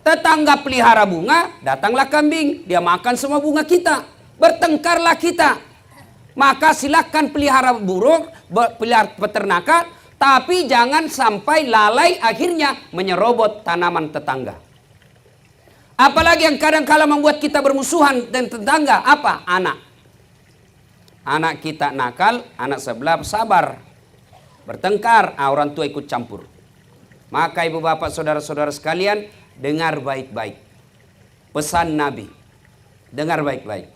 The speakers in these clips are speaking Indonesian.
Tetangga pelihara bunga, datanglah kambing, dia makan semua bunga kita. Bertengkarlah kita. Maka silakan pelihara burung, pelihara peternakan, tapi jangan sampai lalai akhirnya menyerobot tanaman tetangga. Apalagi yang kadang-kala membuat kita bermusuhan dan tetangga, apa? Anak. Anak kita nakal, anak sebelah sabar. Bertengkar, orang tua ikut campur. Maka ibu bapak saudara-saudara sekalian, dengar baik-baik. Pesan Nabi. Dengar baik-baik.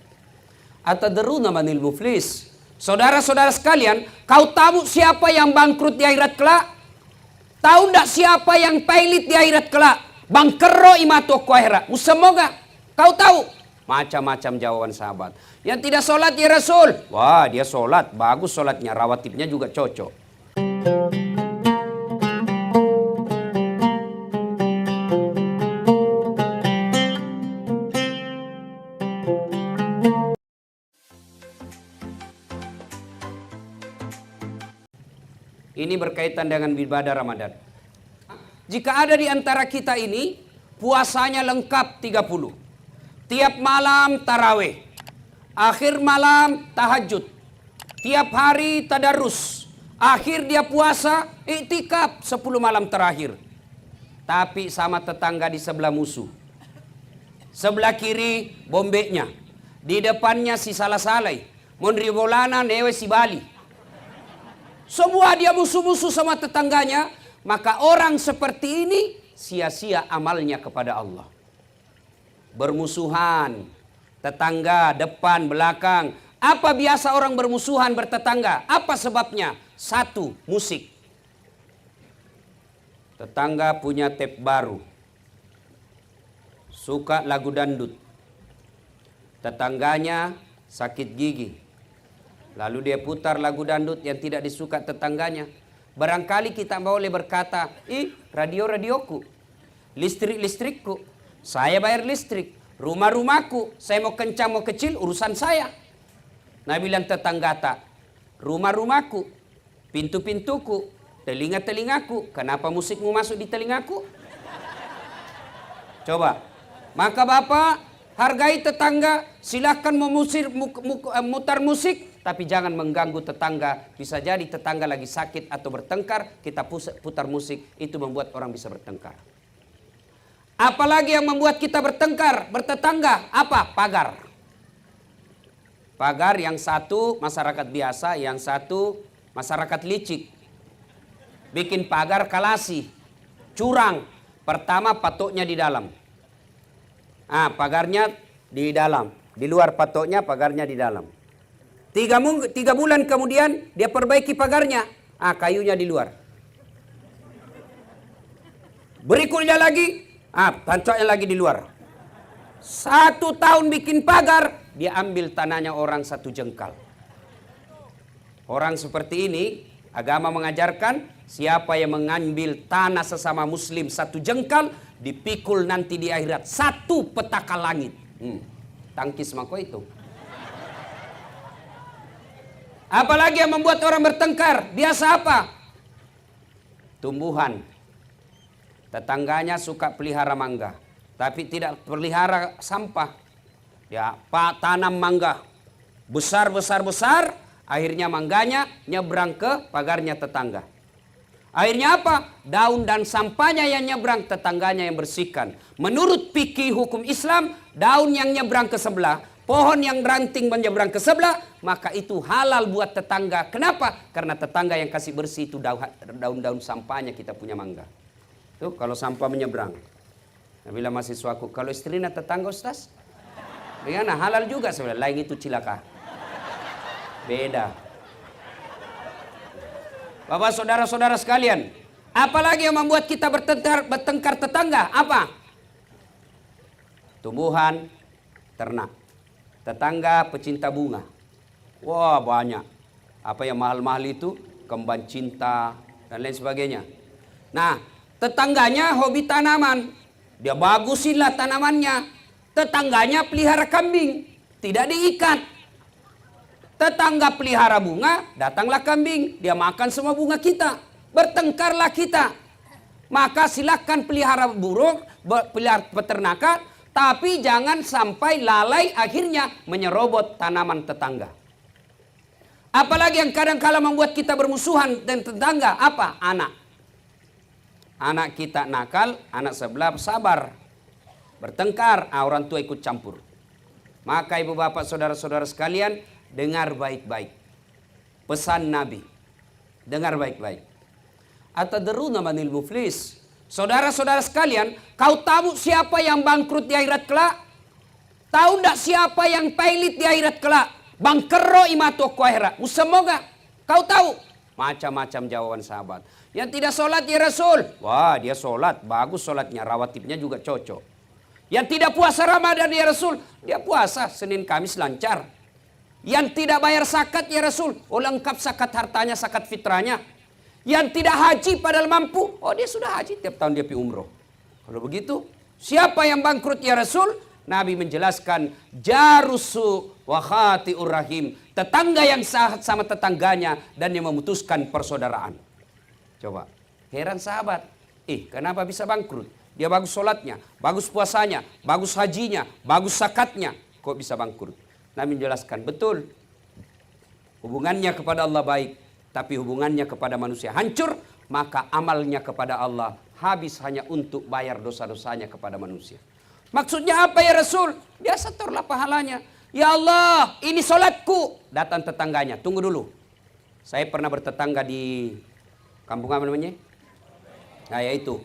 Atadruna manil muflis. Saudara-saudara sekalian, kau tahu siapa yang bangkrut di akhirat kelak? Tahu tidak siapa yang pailit di akhirat kelak? Bangkero imato ku akhirat. Semoga kau tahu. Macam-macam jawaban sahabat. Yang tidak sholat ya Rasul. Wah, dia sholat. Bagus sholatnya. Rawatibnya juga cocok. Ini berkaitan dengan ibadah Ramadan. Jika ada di antara kita ini, puasanya lengkap 30. Tiap malam tarawih. Akhir malam tahajud. Tiap hari tadarus. Akhir dia puasa, iktikaf 10 malam terakhir. Tapi sama tetangga di sebelah musuh. Sebelah kiri bombeknya. Di depannya si salah-salai. Monribolana newe si Bali. Semua dia musuh-musuh sama tetangganya. Maka orang seperti ini sia-sia amalnya kepada Allah. Bermusuhan. Tetangga, depan, belakang. Apa biasa orang bermusuhan bertetangga? Apa sebabnya? Satu, musik. Tetangga punya tape baru. Suka lagu dandut. Tetangganya sakit gigi. Lalu dia putar lagu dandut yang tidak disuka tetangganya. Barangkali kita boleh berkata, radio-radioku, listrik-listrikku, saya bayar listrik, rumah-rumahku, saya mau kencang mau kecil urusan saya. Nah bilang tetangga tak, rumah-rumahku, pintu-pintuku, telinga-telingaku, kenapa musikmu masuk di telingaku? Coba, maka bapak hargai tetangga, silahkan mutar musik, tapi jangan mengganggu tetangga. Bisa jadi tetangga lagi sakit atau bertengkar, kita putar musik, itu membuat orang bisa bertengkar. Apalagi yang membuat kita bertengkar, bertetangga, apa? Pagar. Pagar yang satu masyarakat biasa, yang satu masyarakat licik. Bikin pagar kalasi, curang. Pertama patoknya di dalam. Pagarnya di dalam. Di luar patoknya, pagarnya di dalam. Tiga bulan kemudian dia perbaiki pagarnya. Kayunya di luar. Berikutnya lagi, pancoknya lagi di luar. 1 tahun bikin pagar, dia ambil tanahnya orang 1 jengkal. Orang seperti ini, agama mengajarkan siapa yang mengambil tanah sesama muslim 1 jengkal, dipikul nanti di akhirat 1 petaka langit. Tangkis mako itu. Apalagi yang membuat orang bertengkar? Biasa apa? Tumbuhan. Tetangganya suka pelihara mangga, tapi tidak pelihara sampah. Ya, tanam mangga besar, akhirnya mangganya nyebrang ke pagarnya tetangga. Akhirnya apa? Daun dan sampahnya yang nyebrang, tetangganya yang bersihkan. Menurut fikih hukum Islam, daun yang nyebrang ke sebelah, pohon yang ranting menyeberang ke sebelah, maka itu halal buat tetangga. Kenapa? Karena tetangga yang kasih bersih itu daun-daun sampahnya kita punya mangga. Tuh kalau sampah menyeberang. Nah, bila mahasiswaku, kalau istrinya tetangga Ustaz, bagaimana? Halal juga sebenarnya. Lain itu cilaka. Beda. Bapak saudara-saudara sekalian, apalagi yang membuat kita bertengkar tetangga? Apa? Tumbuhan, ternak. Tetangga pecinta bunga. Wah banyak. Apa yang mahal-mahal itu? Kembang cinta dan lain sebagainya. Nah, tetangganya hobi tanaman. Dia bagusinlah tanamannya. Tetangganya pelihara kambing. Tidak diikat. Tetangga pelihara bunga, datanglah kambing. Dia makan semua bunga kita. Bertengkarlah kita. maka silakan pelihara burung, pelihara peternakan, tapi jangan sampai lalai akhirnya menyerobot tanaman tetangga. Apalagi yang kadang-kala membuat kita bermusuhan dengan tetangga, apa? Anak. Anak kita nakal, anak sebelah sabar. Bertengkar, orang tua ikut campur. Maka ibu bapak saudara-saudara sekalian, dengar baik-baik. Pesan Nabi. Dengar baik-baik. Atadruna manil muflis. Saudara-saudara sekalian, kau tahu siapa yang bangkrut di akhirat kelak? Tahu tidak siapa yang pailit di akhirat kelak? Bangkero imatu ku akhirat. Semoga kau tahu. Macam-macam jawaban sahabat. Yang tidak sholat ya Rasul. Wah, dia sholat. Bagus sholatnya. Rawatibnya juga cocok. Yang tidak puasa Ramadan ya Rasul. Dia puasa. Senin Kamis lancar. Yang tidak bayar zakat ya Rasul. Oh, lengkap zakat hartanya, zakat fitrahnya. Yang tidak haji padahal mampu. Oh, dia sudah haji. Tiap tahun dia pergi umroh. Kalau begitu, siapa yang bangkrut ya Rasul? Nabi menjelaskan. Jarusu wa khati'ur rahim. Tetangga yang sahat sama tetangganya dan yang memutuskan persaudaraan. Coba, heran sahabat. Kenapa bisa bangkrut? Dia bagus sholatnya, bagus puasanya, bagus hajinya, bagus zakatnya. Kok bisa bangkrut? Nabi menjelaskan, betul. Hubungannya kepada Allah baik, tapi hubungannya kepada manusia hancur. Maka amalnya kepada Allah habis hanya untuk bayar dosa-dosanya kepada manusia. Maksudnya apa ya Rasul? Dia setorlah pahalanya. Ya Allah, ini sholatku. Datang tetangganya, tunggu dulu. Saya pernah bertetangga di kampung apa namanya? Nah, yaitu.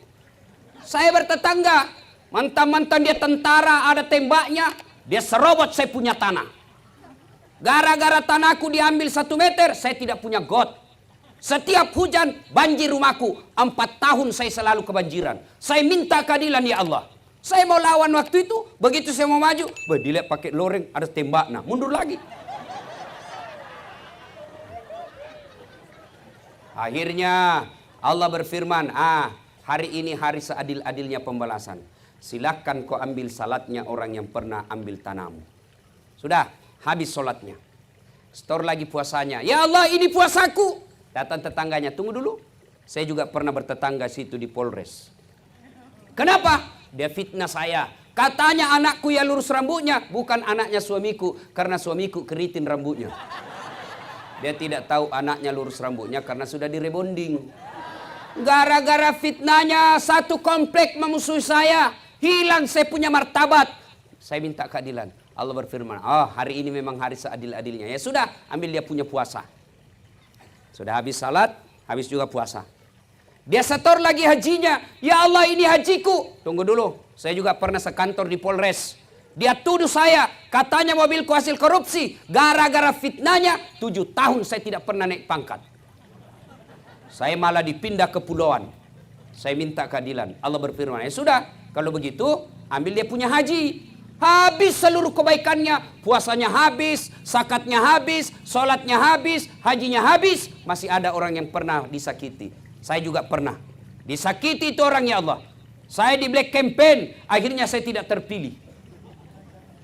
Saya bertetangga. Mantan-mantan dia tentara, ada tembaknya. Dia serobot saya punya tanah. Gara-gara tanahku diambil 1 meter, saya tidak punya got. Setiap hujan, banjir rumahku. 4 tahun saya selalu kebanjiran. Saya minta keadilan ya Allah. Saya mau lawan waktu itu, begitu saya mau maju, dilihat pakai loreng, ada tembak, nah mundur lagi. Akhirnya Allah berfirman, hari ini hari seadil-adilnya pembalasan. Silakan kau ambil salatnya orang yang pernah ambil tanahmu. Sudah, habis sholatnya. Setor lagi puasanya. Ya Allah, ini puasaku. Datang tetangganya, tunggu dulu. Saya juga pernah bertetangga situ di Polres. Kenapa? Dia fitnah saya. Katanya anakku yang lurus rambutnya. Bukan anaknya suamiku. Karena suamiku keritin rambutnya. Dia tidak tahu anaknya lurus rambutnya karena sudah direbonding. Gara-gara fitnahnya satu komplek memusuhi saya. Hilang saya punya martabat. Saya minta keadilan. Allah berfirman, hari ini memang hari seadil-adilnya. Ya sudah, ambil dia punya puasa. Sudah habis salat, habis juga puasa. Dia setor lagi hajinya. Ya Allah, ini hajiku. Tunggu dulu. Saya juga pernah sekantor di Polres. Dia tuduh saya. Katanya mobilku hasil korupsi. Gara-gara fitnahnya 7 tahun saya tidak pernah naik pangkat. Saya malah dipindah ke pulauan. Saya minta keadilan. Allah berfirman, ya sudah. Kalau begitu, ambil dia punya haji. Habis seluruh kebaikannya. Puasanya habis. Zakatnya habis. Sholatnya habis. Hajinya habis. Masih ada orang yang pernah disakiti. Saya juga pernah. Disakiti itu orang ya Allah. Saya di black campaign. Akhirnya saya tidak terpilih.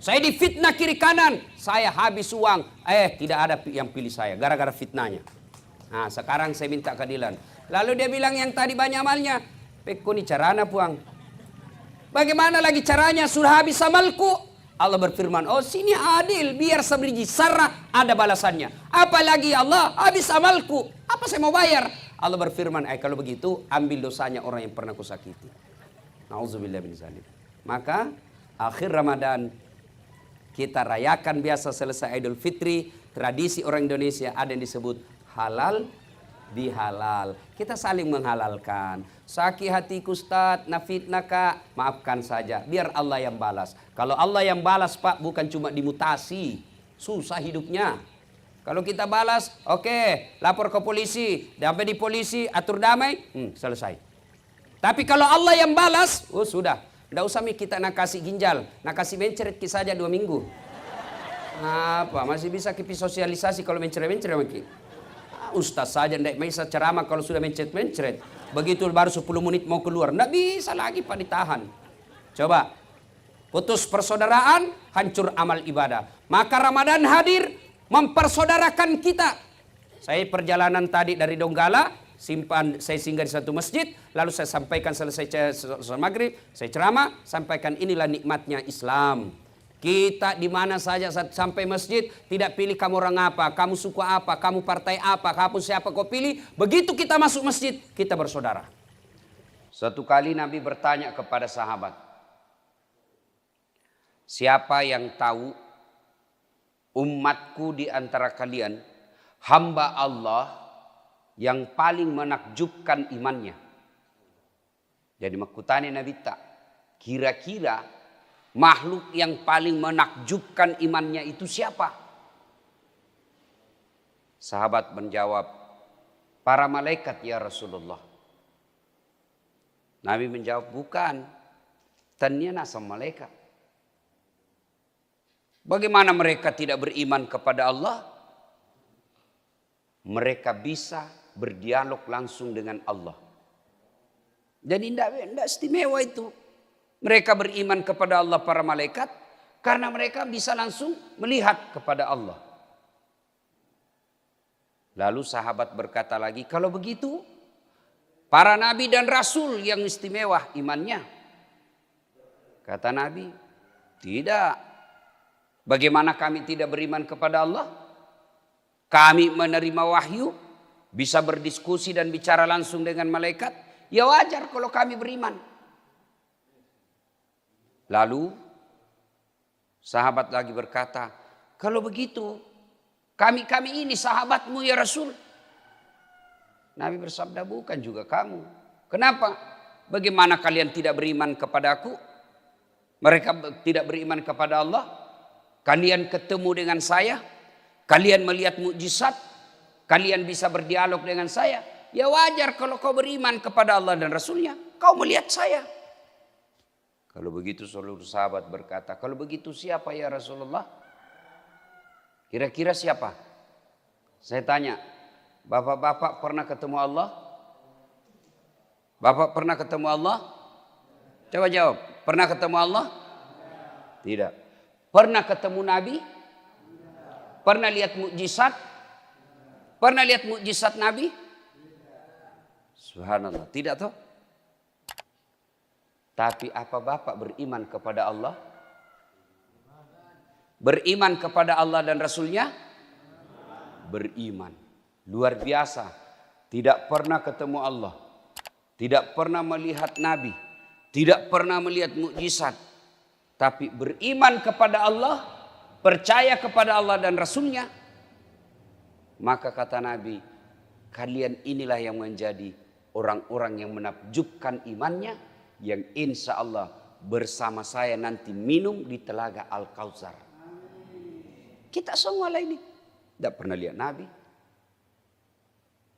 Saya difitnah kiri kanan. Saya habis uang. Tidak ada yang pilih saya. Gara-gara fitnahnya. Nah, sekarang saya minta keadilan. Lalu dia bilang yang tadi banyak amalnya. Peko ni carana puang. Bagaimana lagi caranya? Sudah habis amalku. Allah berfirman, sini adil. Biar sebiji sarah ada balasannya. Apalagi Allah, habis amalku. Apa saya mau bayar? Allah berfirman, kalau begitu ambil dosanya orang yang pernah kusakiti. Nauzubillah min zalik. Maka akhir Ramadan kita rayakan biasa selesai Idul Fitri. Tradisi orang Indonesia ada yang disebut halal bihalal. Kita saling menghalalkan. Sakit hatiku Ustaz, nafitnah kak, maafkan saja. Biar Allah yang balas. Kalau Allah yang balas Pak, bukan cuma dimutasi. Susah hidupnya. Kalau kita balas, oke, lapor ke polisi. Sampai di polisi, atur damai, selesai. Tapi kalau Allah yang balas, sudah. Tidak usah kita nak kasih ginjal. Nak kasih mencret saja 2 minggu. Apa, masih bisa kita sosialisasi kalau mencret-mencret. Ustaz saja tidak bisa ceramah kalau sudah mencret-mencret. Begitu baru 10 menit mau keluar. Tidak bisa lagi Pak ditahan. Coba. Putus persaudaraan, hancur amal ibadah. Maka Ramadan hadir mempersaudarakan kita. Saya perjalanan tadi dari Donggala saya singgah di satu masjid, lalu saya sampaikan selesai sholat maghrib, saya ceramah, sampaikan inilah nikmatnya Islam. Kita di mana saja sampai masjid, tidak pilih kamu orang apa, kamu suku apa, kamu partai apa, kamu siapa kau pilih. Begitu kita masuk masjid, kita bersaudara. Suatu kali Nabi bertanya kepada sahabat, siapa yang tahu umatku di antara kalian, hamba Allah yang paling menakjubkan imannya? Jadi makutani Nabi tak, kira-kira makhluk yang paling menakjubkan imannya itu siapa? Sahabat menjawab, para malaikat ya Rasulullah. Nabi menjawab, bukan, ternyata sama malaikat. Bagaimana mereka tidak beriman kepada Allah? Mereka bisa berdialog langsung dengan Allah. Jadi tidak istimewa itu. Mereka beriman kepada Allah para malaikat karena mereka bisa langsung melihat kepada Allah. Lalu sahabat berkata lagi, kalau begitu para nabi dan rasul yang istimewa imannya. Kata Nabi, tidak. Bagaimana kami tidak beriman kepada Allah? Kami menerima wahyu, bisa berdiskusi dan bicara langsung dengan malaikat. Ya wajar kalau kami beriman. Lalu sahabat lagi berkata, kalau begitu kami ini sahabatmu ya Rasul. Nabi bersabda, bukan juga kamu. Kenapa? Bagaimana kalian tidak beriman kepada aku? Mereka tidak beriman kepada Allah. Kalian ketemu dengan saya, kalian melihat mukjizat, kalian bisa berdialog dengan saya. Ya wajar kalau kau beriman kepada Allah dan Rasulnya, kau melihat saya. Kalau begitu seluruh sahabat berkata, kalau begitu siapa ya Rasulullah? Kira-kira siapa? Saya tanya, bapak-bapak pernah ketemu Allah? Bapak pernah ketemu Allah? Coba jawab, pernah ketemu Allah? Tidak. Pernah ketemu Nabi? Pernah lihat mukjizat? Pernah lihat mukjizat Nabi? Subhanallah, tidak toh? Tapi apa bapak beriman kepada Allah? Beriman kepada Allah dan Rasulnya? Beriman. Luar biasa. Tidak pernah ketemu Allah. Tidak pernah melihat Nabi. Tidak pernah melihat mukjizat. Tapi beriman kepada Allah. Percaya kepada Allah dan Rasulnya. Maka kata Nabi, kalian inilah yang menjadi orang-orang yang menakjubkan imannya. Yang insya Allah bersama saya nanti minum di telaga Al-Kautsar. Kita semua lah ini. Tidak pernah lihat Nabi.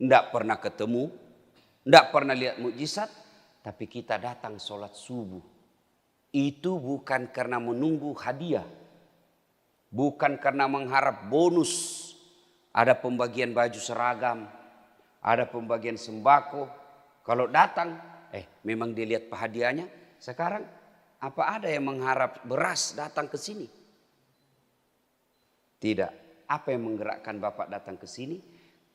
Tidak pernah ketemu. Tidak pernah lihat mukjizat. Tapi kita datang sholat subuh. Itu bukan karena menunggu hadiah. Bukan karena mengharap bonus. Ada pembagian baju seragam. Ada pembagian sembako. Kalau datang, memang dia lihat hadiahnya. Sekarang apa ada yang mengharap beras datang ke sini? Tidak. Apa yang menggerakkan Bapak datang ke sini?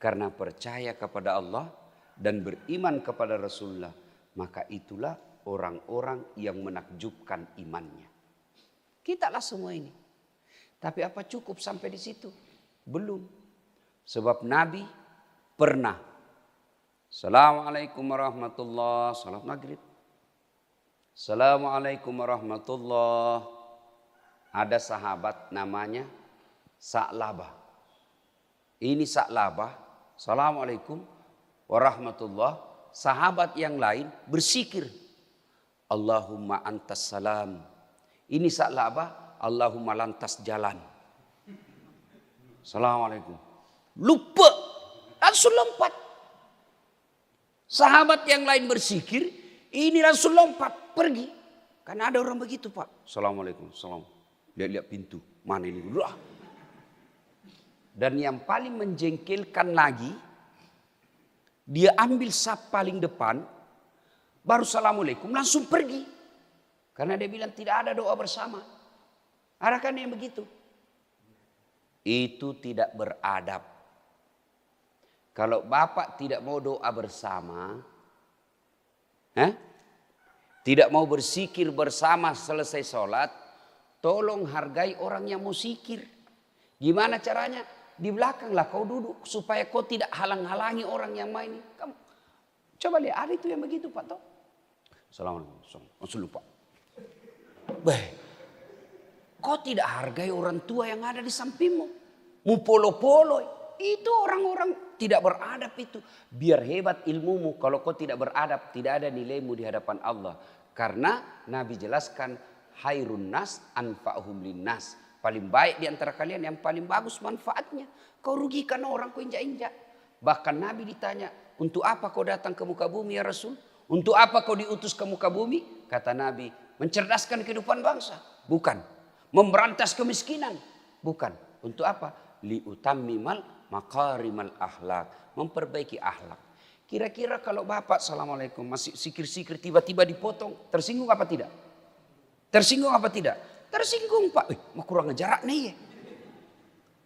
Karena percaya kepada Allah dan beriman kepada Rasulullah. Maka itulah orang-orang yang menakjubkan imannya. Kita lah semua ini. Tapi apa cukup sampai di situ? Belum. Sebab Nabi pernah. Assalamualaikum warahmatullahi wabarakatuh. Salat maghrib. Assalamualaikum warahmatullahi wabarakatuh. Ada sahabat namanya Sa'labah. Ini Sa'labah. Assalamualaikum warahmatullahi wabarakatuh. Sahabat yang lain bersikir. Allahumma antas salam. Ini Sa'labah. Allahumma lantas jalan. Assalamualaikum. Lupa. Langsung lompat. Sahabat yang lain bersikir, ini langsung lompat pergi. Karena ada orang begitu Pak. Assalamualaikum, salam. Lihat-lihat pintu, mana ini? Dan yang paling menjengkelkan lagi, dia ambil saf paling depan, baru assalamualaikum langsung pergi. Karena dia bilang tidak ada doa bersama. Ada kan yang begitu? Itu tidak beradab. Kalau Bapak tidak mau doa bersama, tidak mau bersikir bersama selesai sholat, tolong hargai orang yang mau sikir. Gimana caranya? Di belakanglah kau duduk supaya kau tidak halang-halangi orang yang main. Kamu coba lihat, ada itu yang begitu Pak Toh. Assalamualaikum. Langsung lupa. Kau tidak hargai orang tua yang ada di sampingmu. Mu polo-polo. Itu orang-orang tidak beradab itu. Biar hebat ilmumu, kalau kau tidak beradab, tidak ada nilaimu di hadapan Allah. Karena Nabi jelaskan, hairun nas anfa'hum linnas. Paling baik di antara kalian yang paling bagus manfaatnya. Kau rugikan orang, kau injak-injak. Bahkan Nabi ditanya, untuk apa kau datang ke muka bumi ya Rasul? Untuk apa kau diutus ke muka bumi? Kata Nabi, mencerdaskan kehidupan bangsa. Bukan. Memberantas kemiskinan. Bukan. Untuk apa? Liutammimal makarimal akhlak. Memperbaiki akhlak. Kira-kira kalau Bapak Assalamualaikum masih sikir-sikir tiba-tiba dipotong. Tersinggung apa tidak? Tersinggung apa tidak? Tersinggung Pak. Mau kurang jarak nih ya.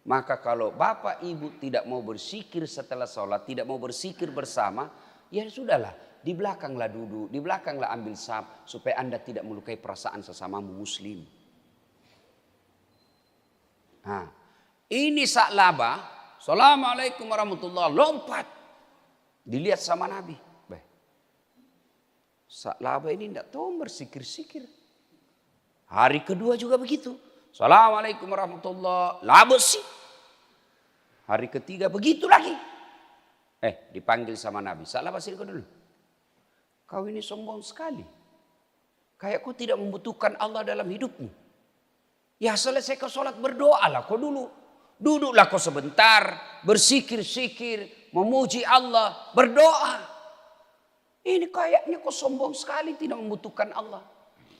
Maka kalau Bapak Ibu tidak mau bersikir setelah sholat. Tidak mau bersikir bersama. Ya sudahlah. Di belakanglah duduk. Di belakanglah ambil saf. Supaya Anda tidak melukai perasaan sesamamu muslim. Nah, ini Sa'labah. Assalamualaikum warahmatullahi wabarakatuh. Lompat. Dilihat sama Nabi. Sa'labah ini tidak tahu bersikir-sikir. Hari kedua juga begitu. Assalamualaikum warahmatullahi wabarakatuh. Labus sih. Hari ketiga begitu lagi. Dipanggil sama Nabi. Sa'labah sini kau dulu. Kau ini sombong sekali. Kayak kau tidak membutuhkan Allah dalam hidupmu. Ya selesai kau sholat berdoalah kau dulu. Duduklah kau sebentar. Bersikir-sikir. Memuji Allah. Berdoa. Ini kayaknya kau sombong sekali tidak membutuhkan Allah.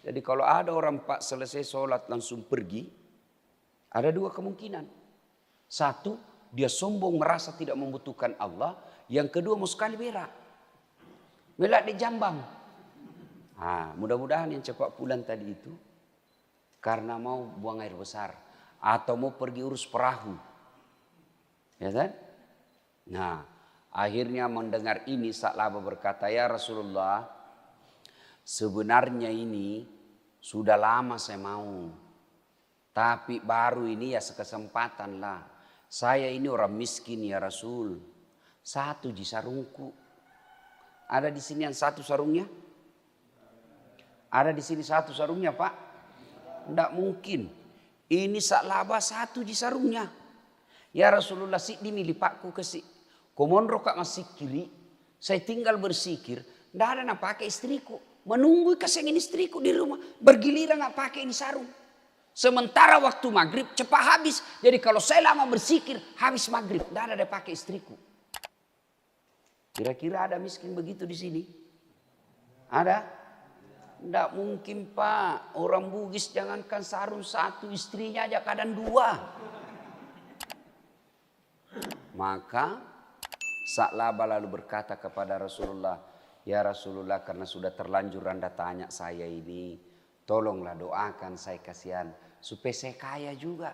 Jadi kalau ada orang Pak selesai sholat langsung pergi. Ada dua kemungkinan. Satu, dia sombong merasa tidak membutuhkan Allah. Yang kedua mau sekali berak. Berak di jambang. Mudah-mudahan yang cepat pulang tadi itu. Karena mau buang air besar. Atau mau pergi urus perahu. Ya kan? Nah, akhirnya mendengar ini Sa'labah berkata, ya Rasulullah, sebenarnya ini sudah lama saya mau. Tapi baru ini ya sekesempatan lah. Saya ini orang miskin ya Rasul. Satu di sarungku. Ada di sini yang satu sarungnya? Ada di sini satu sarungnya Pak? Tidak mungkin. Ini Sa'labah satu di sarungnya. Ya Rasulullah sik dimilih pakku kesik. Komondro kak masih kiri. Saya tinggal bersikir. Tidak ada nak pakai istriku. Menunggu kesengin istriku di rumah. Bergiliran nak pakai ini sarung. Sementara waktu maghrib cepat habis. Jadi kalau saya lama bersikir habis maghrib. Tidak ada pakai istriku. Kira-kira ada miskin begitu di sini? Ada? Tidak mungkin Pak. Orang Bugis jangankan sarung satu. Istrinya aja kadang dua. Maka Sa'labah lalu berkata kepada Rasulullah. Ya Rasulullah karena sudah terlanjur Anda tanya saya ini. Tolonglah doakan saya kasihan. Supaya saya kaya juga.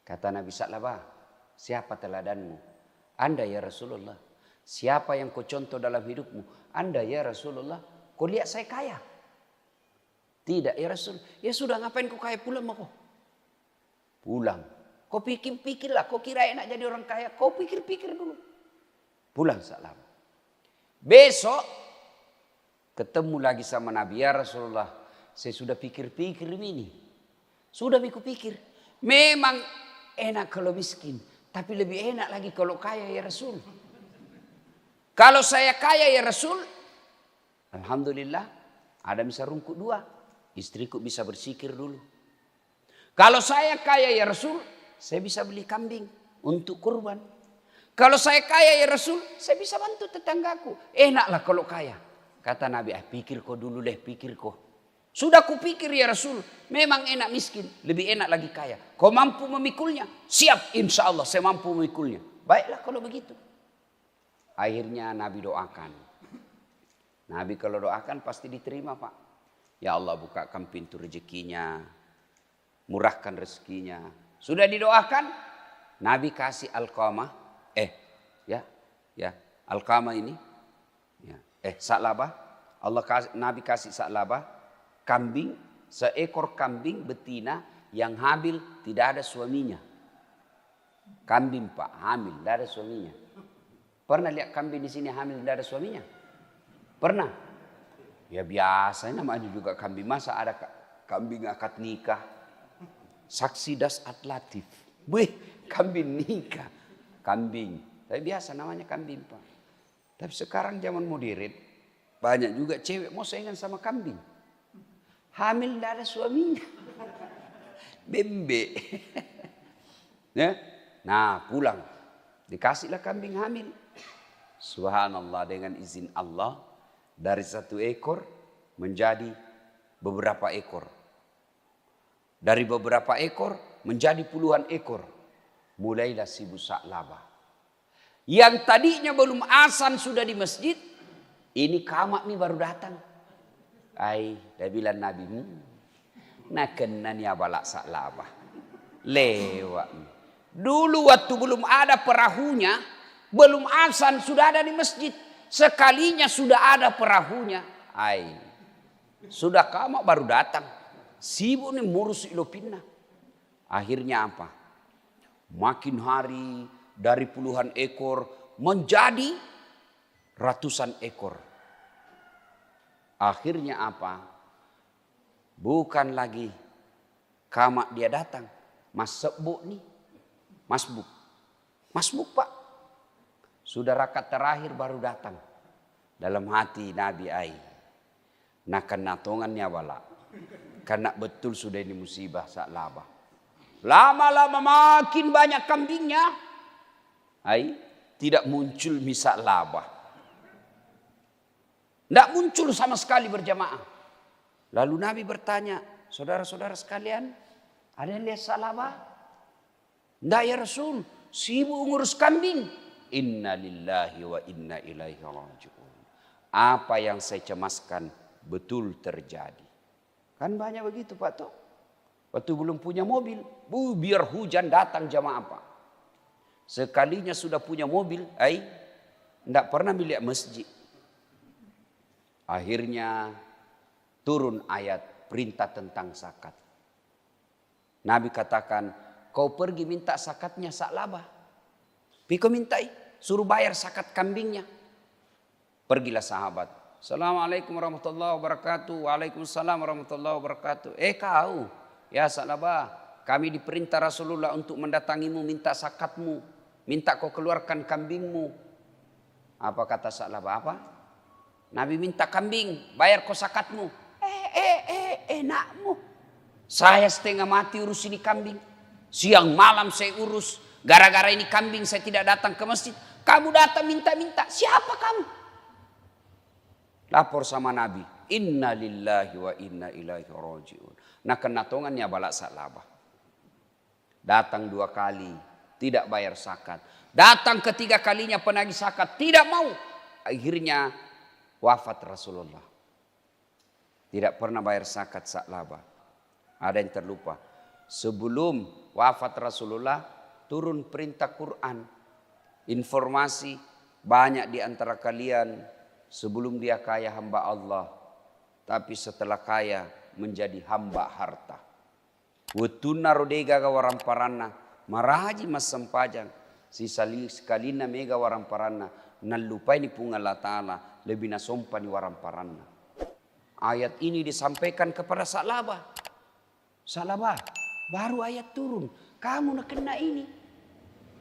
Kata Nabi Sa'labah. Siapa teladanmu? Anda ya Rasulullah. Siapa yang kau contoh dalam hidupmu? Anda ya Rasulullah. Kau lihat saya kaya? Tidak ya Rasul. Ya sudah ngapain kau kaya pulang mau kau? Pulang. Kau pikir-pikirlah. Kau kira enak jadi orang kaya. Kau pikir-pikir dulu. Pulang Sa'labah. Besok ketemu lagi sama Nabi. Ya Rasulullah. Saya sudah pikir-pikir ini. Sudah pikir. Memang enak kalau miskin. Tapi lebih enak lagi kalau kaya ya Rasul. Kalau saya kaya ya Rasul. Alhamdulillah. Ada bisa rungkut dua. Istriku bisa bersikir dulu. Kalau saya kaya ya Rasul. Saya bisa beli kambing untuk kurban. Kalau saya kaya ya Rasul, saya bisa bantu tetanggaku. Enaklah kalau kaya. Kata Nabi, pikir kau dulu deh, pikir kau. Sudah kupikir ya Rasul, memang enak miskin, lebih enak lagi kaya. Kau mampu memikulnya? Siap, insya Allah saya mampu memikulnya. Baiklah kalau begitu. Akhirnya Nabi doakan. Nabi kalau doakan pasti diterima Pak. Ya Allah bukakan pintu rezekinya, murahkan rezekinya. Sudah didoakan, Nabi kasih Alqamah Ya, Alqamah ini, ya, Sa'labah, Nabi kasih Sa'labah, kambing, seekor kambing betina yang hamil tidak ada suaminya. Kambing Pak, hamil, tidak ada suaminya. Pernah lihat kambing di sini hamil tidak ada suaminya? Pernah? Ya biasa, namanya juga kambing. Masa ada kambing akad nikah? Saksi das atlatif. Kambing nikah. Kambing. Tapi biasa namanya kambing Pak. Tapi sekarang zaman modern, banyak juga cewek mau saingan sama kambing. Hamil tidak ada suaminya. Bembe. Ya? Nah pulang. Dikasihlah kambing hamil. Subhanallah, dengan izin Allah. Dari 1 ekor menjadi beberapa ekor. Dari beberapa ekor menjadi puluhan ekor. Mulailah si Sa'labah. Yang tadinya belum azan sudah di masjid. Ini kamak nih baru datang. Dia bilang Nabi, nakenan ya balak Sa'labah. Lewat. Dulu waktu belum ada perahunya, belum azan sudah ada di masjid. Sekalinya sudah ada perahunya. Sudah kamak baru datang. Sibuk nih ngurus ilopina. Akhirnya apa? Makin hari dari puluhan ekor menjadi ratusan ekor. Akhirnya apa? Bukan lagi kamak dia datang. Masbuk nih. Masbuk Pak. Sudah rakaat terakhir baru datang. Dalam hati Nabi nakan natongannya wala. Karena betul sudah ini musibah Sa'labah. Lama-lama makin banyak kambingnya. Tidak muncul Sa'labah. Tidak muncul sama sekali berjamaah. Lalu Nabi bertanya, saudara-saudara sekalian, ada yang lihat Sa'labah? Tidak ya Rasul, sibuk ngurus kambing. Inna lillahi wa inna ilaihi raji'un. Apa yang saya cemaskan betul terjadi. Kan banyak begitu Pak Tok. Waktu belum punya mobil, biar hujan datang jamaah Pak. Sekalinya sudah punya mobil, tidak pernah melihat masjid. Akhirnya turun ayat perintah tentang zakat. Nabi katakan, kau pergi minta zakatnya Sa'labah. Piko mintai, suruh bayar zakat kambingnya. Pergilah sahabat. Assalamualaikum warahmatullahi wabarakatuh. Waalaikumsalam warahmatullahi wabarakatuh. Kau, ya Sa'labah, kami diperintah Rasulullah untuk mendatangimu minta zakatmu. Minta kau keluarkan kambingmu. Apa kata Sa'labah? Apa? Nabi minta kambing, bayar kau zakatmu. Enakmu. Saya setengah mati urus ini kambing. Siang malam saya urus. Gara-gara ini kambing saya tidak datang ke masjid. Kamu datang minta-minta. Siapa kamu? Lapor sama Nabi. Inna lillahi wa inna ilaihi raji'un. Nah kenatongannya balak Sa'labah. Datang 2 kali. Tidak bayar zakat. Datang ketiga kalinya penagih zakat. Tidak mau. Akhirnya wafat Rasulullah. Tidak pernah bayar zakat Sa'labah. Ada yang terlupa. Sebelum wafat Rasulullah turun perintah Quran. Informasi banyak di antara kalian sebelum dia kaya hamba Allah. Tapi setelah kaya menjadi hamba harta. Wetuna rodega gawaramparana. Maraji mas sempajang. Si sekalina mega waramparana. Nalupai ni punga Allah Ta'ala. Lebih nasompa ni waramparana. Ayat ini disampaikan kepada Sa'labah. Sa'labah, baru ayat turun. Kamu nak kena ini.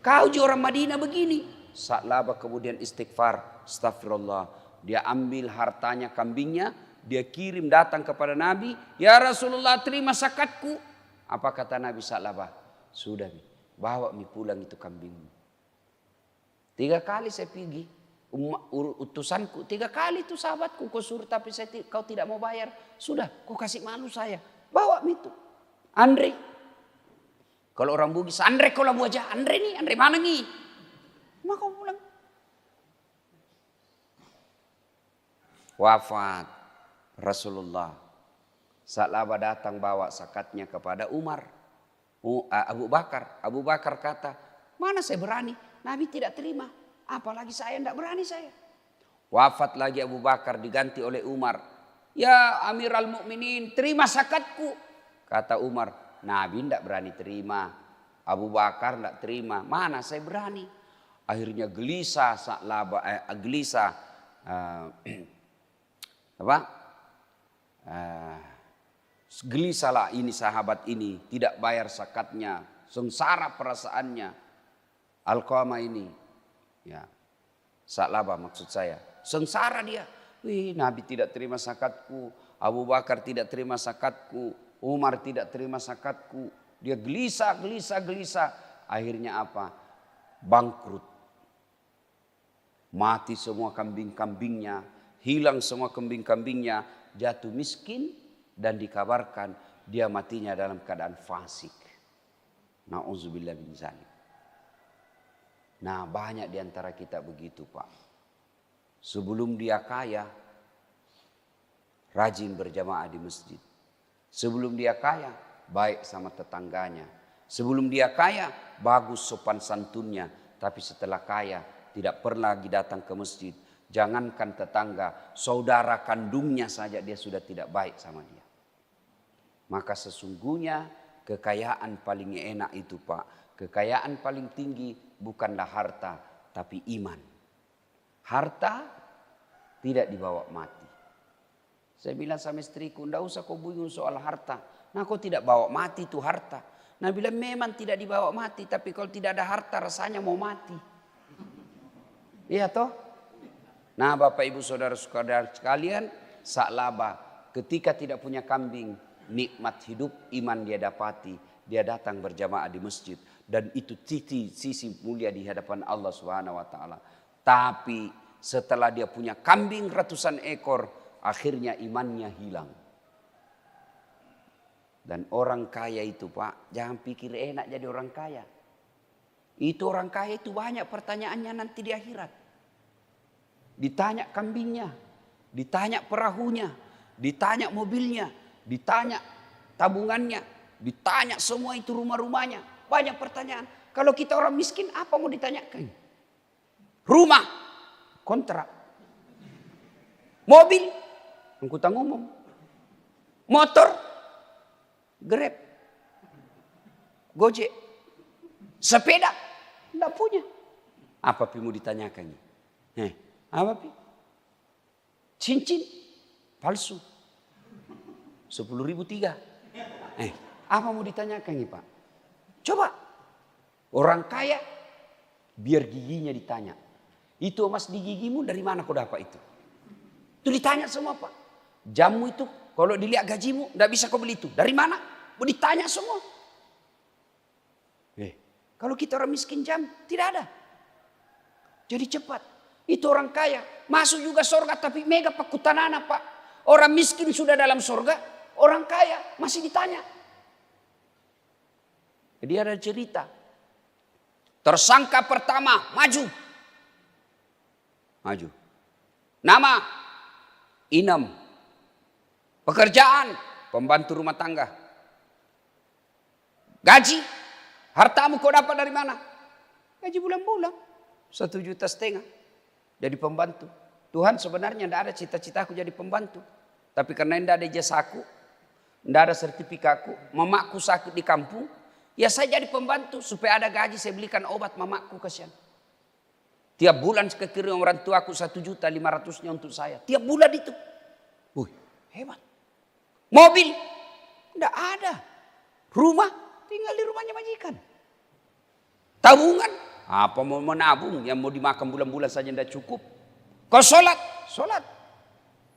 Kau je orang Madinah begini. Sa'labah kemudian istighfar. Astagfirullah. Dia ambil hartanya kambingnya. Dia kirim datang kepada Nabi. Ya Rasulullah, terima zakatku. Apa kata Nabi Sa'labah? Sudah bawa pulang itu kambingmu. 3 kali saya pergi. Utusanku 3 kali itu sahabatku. Kau suruh tapi kau tidak mau bayar. Sudah, kau kasih malu saya. Bawa itu. Andre. Kalau orang Bugis, Andre kau lah wajah. Andre nih, Andre mana nih? Maka kau pulang. Wafat Rasulullah. Sa'labah datang bawa zakatnya kepada Umar. Abu Bakar. Abu Bakar kata, mana saya berani. Nabi tidak terima. Apalagi saya, tidak berani saya. Wafat lagi Abu Bakar, diganti oleh Umar. Ya Amiral Mukminin, terima zakatku. Kata Umar, Nabi tidak berani terima. Abu Bakar tidak terima. Mana saya berani. Akhirnya gelisah, gelisahlah ini sahabat ini, tidak bayar zakatnya, sengsara perasaannya. Alqamah ini, ya, Sa'labah maksud saya, sengsara dia. Wih, Nabi tidak terima zakatku, Abu Bakar tidak terima zakatku, Umar tidak terima zakatku. Dia gelisah. Akhirnya apa? Bangkrut. Mati semua kambing-kambingnya, hilang semua kambing-kambingnya, jatuh miskin, dan dikabarkan dia matinya dalam keadaan fasik. Na'udzubillah min dzalik. Nah, banyak di antara kita begitu, Pak. Sebelum dia kaya, rajin berjamaah di masjid. Sebelum dia kaya, baik sama tetangganya. Sebelum dia kaya, bagus sopan santunnya. Tapi setelah kaya, tidak pernah lagi datang ke masjid. Jangankan tetangga, saudara kandungnya saja dia sudah tidak baik sama dia. Maka sesungguhnya kekayaan paling enak itu, Pak. Kekayaan paling tinggi bukanlah harta, tapi iman. Harta tidak dibawa mati. Saya bilang sama istriku, tidak usah kau bingung soal harta. Nah, kau tidak bawa mati itu harta. Nah, bilang memang tidak dibawa mati, tapi kalau tidak ada harta rasanya mau mati. Iya toh? Nah, Bapak Ibu Saudara-saudara sekalian, Sa'labah ketika tidak punya kambing, nikmat hidup iman dia dapati. Dia datang berjamaah di masjid, dan itu sisi mulia di hadapan Allah Subhanahu wa taala. Tapi setelah dia punya kambing ratusan ekor, akhirnya imannya hilang. Dan orang kaya itu, Pak, jangan pikir enak jadi orang kaya. Itu orang kaya itu banyak pertanyaannya nanti di akhirat. Ditanya kambingnya, ditanya perahunya, ditanya mobilnya, ditanya tabungannya, ditanya semua itu rumah-rumahnya. Banyak pertanyaan. Kalau kita orang miskin, apa mau ditanyakan? Rumah, kontrak. Mobil, angkutan umum. Motor, Grab, Gojek. Sepeda, tidak punya. Apa mau ditanyakan? Apa pi? Cincin palsu 10.003. Apa mau ditanyakan nih, Pak? Coba orang kaya biar giginya ditanya. Itu emas di gigimu dari mana kau dapat itu? Itu ditanya semua, Pak. Jamu itu kalau dilihat gajimu tidak bisa kau beli itu. Dari mana? Mau ditanya semua. Kalau kita orang miskin jam tidak ada. Jadi cepat. Itu orang kaya. Masuk juga surga tapi mega pakutanana, Pak. Orang miskin sudah dalam surga. Orang kaya masih ditanya. Jadi ada cerita. Tersangka pertama maju. Nama Inem. Pekerjaan pembantu rumah tangga. Gaji. Hartamu kau dapat dari mana? Gaji bulan-bulan. 1,5 juta. Jadi pembantu. Tuhan sebenarnya tidak ada cita-citaku jadi pembantu. Tapi karena tidak ada ijazahku, tidak ada sertifikatku, mamaku sakit di kampung, ya saya jadi pembantu supaya ada gaji saya belikan obat mamaku kasihan. Tiap bulan kekirim orang tuaku 1.500.000 untuk saya. Tiap bulan itu. Hebat. Mobil tidak ada. Rumah tinggal di rumahnya majikan. Tabungan apa mau menabung yang mau dimakan bulan-bulan saja tidak cukup. Kau sholat.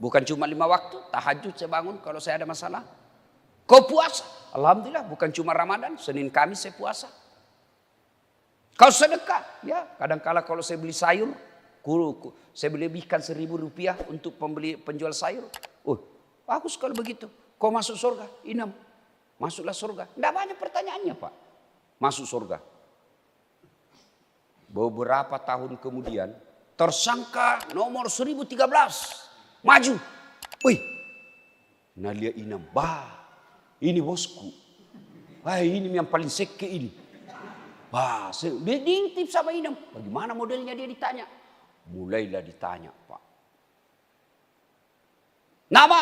Bukan cuma 5 waktu, tahajud saya bangun kalau saya ada masalah. Kau puasa, alhamdulillah bukan cuma Ramadan, Senin Kamis saya puasa. Kau sedekah, ya kadang-kala kalau saya beli sayur, saya beli lebihkan 1.000 rupiah untuk penjual sayur. Bagus kalau begitu. Kau masuk surga, Inem, masuklah surga. Tidak banyak pertanyaannya, Pak. Masuk surga. Beberapa tahun kemudian, tersangka nomor 1013 maju. Nalia Inem, ini bosku. Ini yang paling seke ini. Wah, dia diintip sama Inem. Bagaimana modelnya dia ditanya? Mulailah ditanya, Pak. Nama?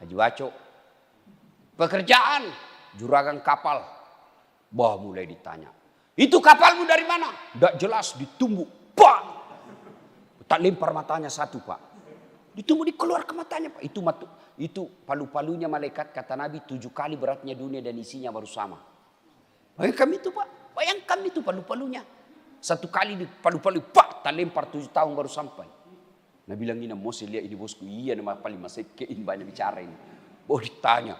Haji Waco. Pekerjaan? Juragan kapal. Wah, mulai ditanya. Itu kapalmu dari mana? Tidak jelas, ditumbuk. Pak! Tak lempar matanya satu, Pak. Ditumbuk, dikeluar ke matanya, Pak. Itu palu-palunya malaikat, kata Nabi, 7 kali beratnya dunia dan isinya baru sama. Bayangkan itu, Pak. Bayangkan itu palu-palunya. 1 kali di palu-palu, Pak, tak lempar 7 tahun baru sampai. Nah bilang ini, mau saya lihat ini bosku. Iya, nama paling masih kein banyak bicara ini. Oh ditanya.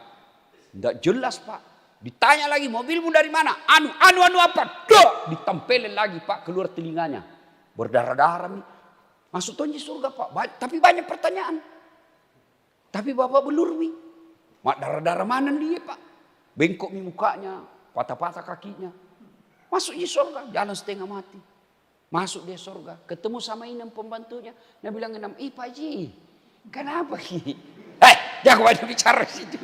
Tidak jelas, Pak. Ditanya lagi, mobilmu dari mana? Anu apa? Duh! Ditempelin lagi, Pak, keluar telinganya. Berdarah-darah nih. Masuk tonji surga, Pak. Tapi banyak pertanyaan. Tapi Bapak belur nih. Mak darah-darah mana dia, Pak? Bengkok nih mukanya. Patah-patah kakinya. Masuk di surga. Jalan setengah mati. Masuk dia surga. Ketemu sama Inem pembantunya. Dia bilang, Pak Haji. Kenapa? Jangan banyak bicara di situ.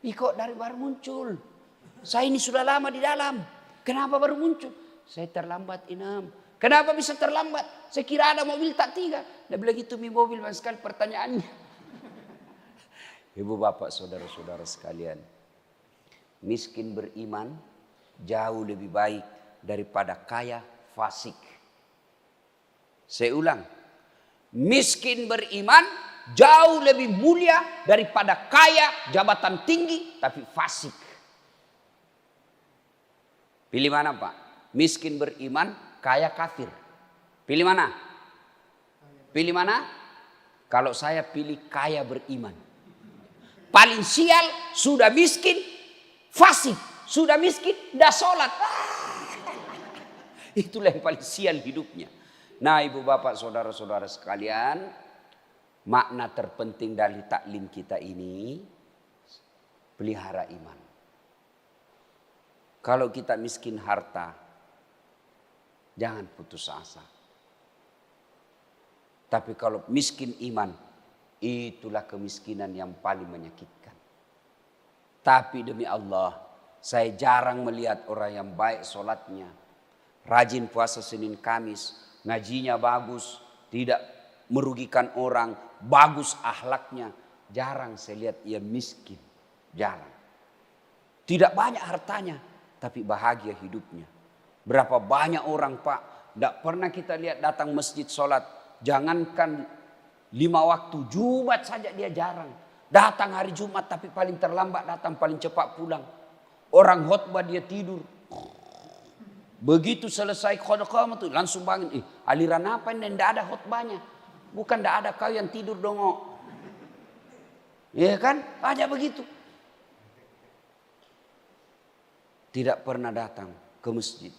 Kok dari baru muncul? Saya ini sudah lama di dalam. Kenapa baru muncul? Saya terlambat, Inem. Kenapa bisa terlambat? Saya kira ada mobil tak 3. Dia bilang itu mobil, banyak sekali pertanyaannya. Ibu bapak saudara-saudara sekalian. Miskin beriman jauh lebih baik daripada kaya fasik. Saya ulang. Miskin beriman jauh lebih mulia daripada kaya jabatan tinggi tapi fasik. Pilih mana, Pak? Miskin beriman, kaya kafir. Pilih mana? Pilih mana? Kalau saya pilih kaya beriman. Paling sial sudah miskin, fasik. Sudah miskin, dah sholat. Itulah yang paling sial hidupnya. Nah, ibu bapak saudara-saudara sekalian, makna terpenting dari taklim kita ini, pelihara iman. Kalau kita miskin harta, jangan putus asa. Tapi kalau miskin iman, itulah kemiskinan yang paling menyakitkan. Tapi demi Allah, saya jarang melihat orang yang baik sholatnya, rajin puasa Senin Kamis, ngajinya bagus, tidak merugikan orang, bagus akhlaknya. Jarang saya lihat ia miskin. Jarang. Tidak banyak hartanya, tapi bahagia hidupnya. Berapa banyak orang, Pak, tidak pernah kita lihat datang masjid sholat. Jangankan 5 waktu, Jumat saja dia jarang. Datang hari Jumat tapi paling terlambat datang, paling cepat pulang. Orang khotbah dia tidur. Begitu selesai khotbah itu langsung bangun. Aliran apa ini? Tidak ada khotbahnya. Bukan tidak ada, kau yang tidur dongok. Ya kan? Aja begitu. Tidak pernah datang ke masjid.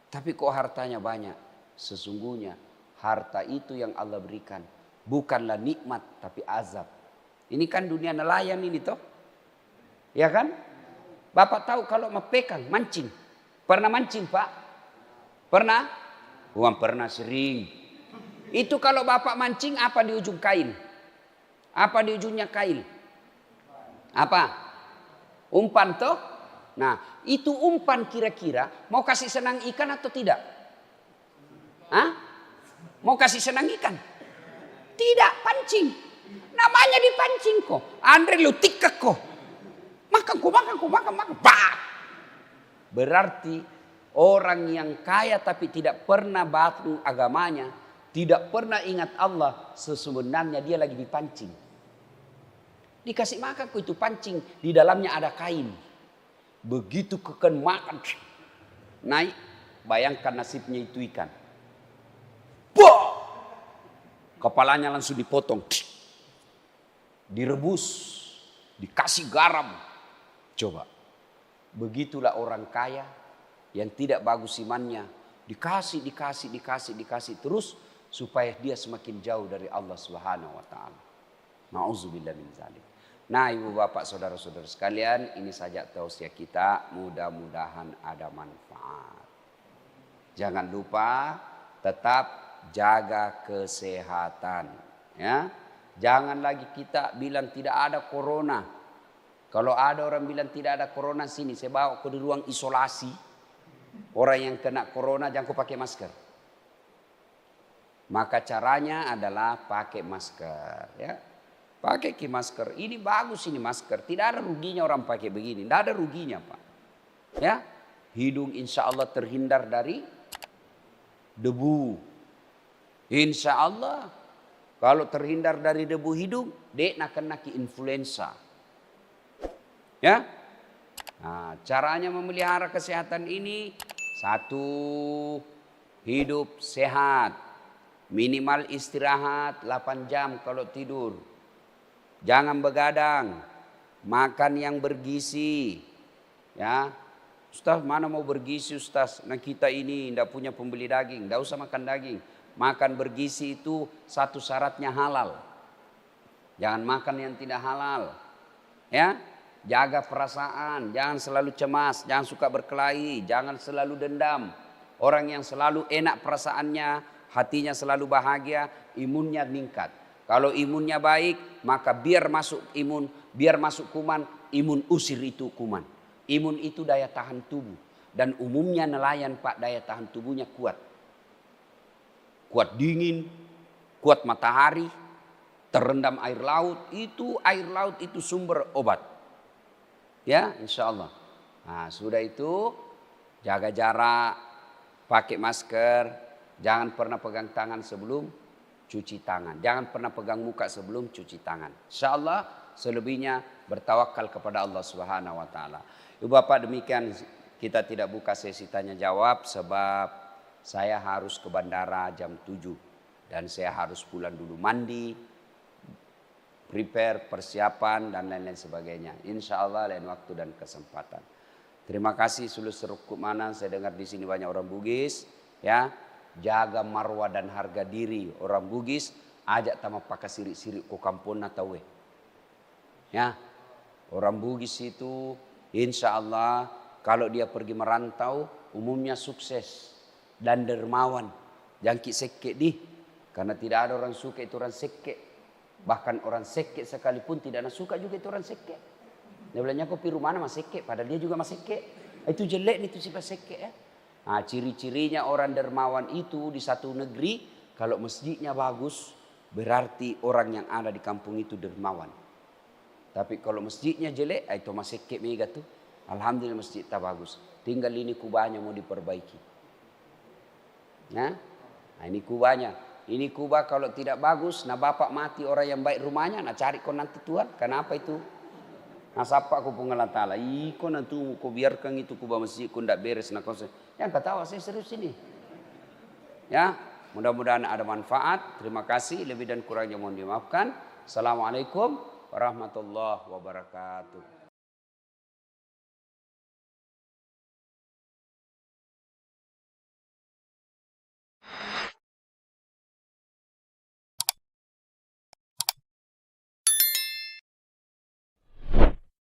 Tapi kok hartanya banyak? Sesungguhnya harta itu yang Allah berikan. Bukanlah nikmat tapi azab. Ini kan dunia nelayan ini toh. Ya kan? Bapak tahu kalau mau pegang, mancing. Pernah mancing, Pak? Pernah? Bukan pernah, sering. Itu kalau bapak mancing apa di ujung kail? Apa di ujungnya kail? Apa? Umpan toh? Nah, itu umpan kira-kira mau kasih senang ikan atau tidak? Hah? Mau kasih senang ikan? Tidak, pancing. Namanya dipancing kok. Andre lu tikek kok. Makan. Bah! Berarti orang yang kaya tapi tidak pernah batu agamanya, tidak pernah ingat Allah, sesungguhnya dia lagi dipancing. Dikasih makan kok itu pancing, di dalamnya ada kain. Begitu keken makan, naik, bayangkan nasibnya itu ikan. Bah! Kepalanya langsung dipotong, direbus, dikasih garam. Coba, begitulah orang kaya yang tidak bagus imannya. Dikasih terus supaya dia semakin jauh dari Allah Subhanahu wa taala. Nauzubillah min zalik. Nah, ibu bapak saudara-saudara sekalian, ini saja tausiah kita, mudah-mudahan ada manfaat. Jangan lupa tetap jaga kesehatan, ya. Jangan lagi kita bilang tidak ada corona. Kalau ada orang bilang tidak ada corona sini, saya bawa ke di ruang isolasi. Orang yang kena corona jangan kau pakai masker. Maka caranya adalah pakai masker, ya. Pakai masker. Ini bagus ini masker. Tidak ada ruginya orang pakai begini. Tidak ada ruginya, Pak. Ya, hidung insya Allah terhindar dari debu. Insya Allah. Kalau terhindar dari debu hidung, dek nak kena influenza. Ya, nah, caranya memelihara kesehatan ini, satu, hidup sehat, minimal istirahat 8 jam kalau tidur, jangan begadang, makan yang bergizi, ya. Ustaz, mana mau bergizi Ustaz? Nah kita ini tidak punya pembeli daging, tidak usah makan daging. Makan bergizi itu satu syaratnya halal, jangan makan yang tidak halal, ya. Jaga perasaan, jangan selalu cemas, jangan suka berkelahi, jangan selalu dendam. Orang yang selalu enak perasaannya, hatinya selalu bahagia, imunnya meningkat. Kalau imunnya baik, maka biar masuk imun, biar masuk kuman, imun usir itu kuman. Imun itu daya tahan tubuh. Dan umumnya nelayan Pak, daya tahan tubuhnya kuat. Kuat dingin, kuat matahari, terendam air laut itu sumber obat. Ya, insya Allah. Nah, sudah itu jaga jarak, pakai masker, jangan pernah pegang tangan sebelum cuci tangan. Jangan pernah pegang muka sebelum cuci tangan. Insya Allah selebihnya bertawakal kepada Allah Subhanahu Wa Taala. Ibu Bapak, demikian kita tidak buka sesi tanya jawab sebab saya harus ke bandara jam 7 dan saya harus pulang dulu mandi, prepare, persiapan dan lain-lain sebagainya. Insya Allah lain waktu dan kesempatan. Terima kasih Sulus Seruk Mana. Saya dengar di sini banyak orang Bugis, ya. Jaga marwah dan harga diri orang Bugis. Ajak tamak pakai sirik-sirik ko kampung atau we. Ya, orang Bugis itu insya Allah kalau dia pergi merantau umumnya sukses dan dermawan. Jangkit sekek di, karena tidak ada orang suka itu orang sekek. Bahkan orang sekek sekalipun tidak suka juga itu orang sekek. Dia bilangnya kok piru mana mas sekek, padahal dia juga mas sekek. Itu jelek nih itu sifat sekek ya. Nah, ciri-cirinya orang dermawan itu di satu negeri, kalau masjidnya bagus berarti orang yang ada di kampung itu dermawan. Tapi kalau masjidnya jelek, itu mas sekek mega tuh. Alhamdulillah masjid tak bagus. Tinggal ini kubahnya mau diperbaiki. Nah ini kubahnya. Ini kubah kalau tidak bagus, nah bapak mati orang yang baik rumahnya, nah cari kau nanti Tuhan. Kenapa itu? Nah sapa aku pengalat ta'ala, kau nanti kau biarkan itu kubah masjid, kau tidak beres. Nah kau yang ketawa saya serius ini. Ya, mudah-mudahan ada manfaat. Terima kasih, lebih dan kurangnya mohon dimaafkan. Assalamualaikum warahmatullahi wabarakatuh.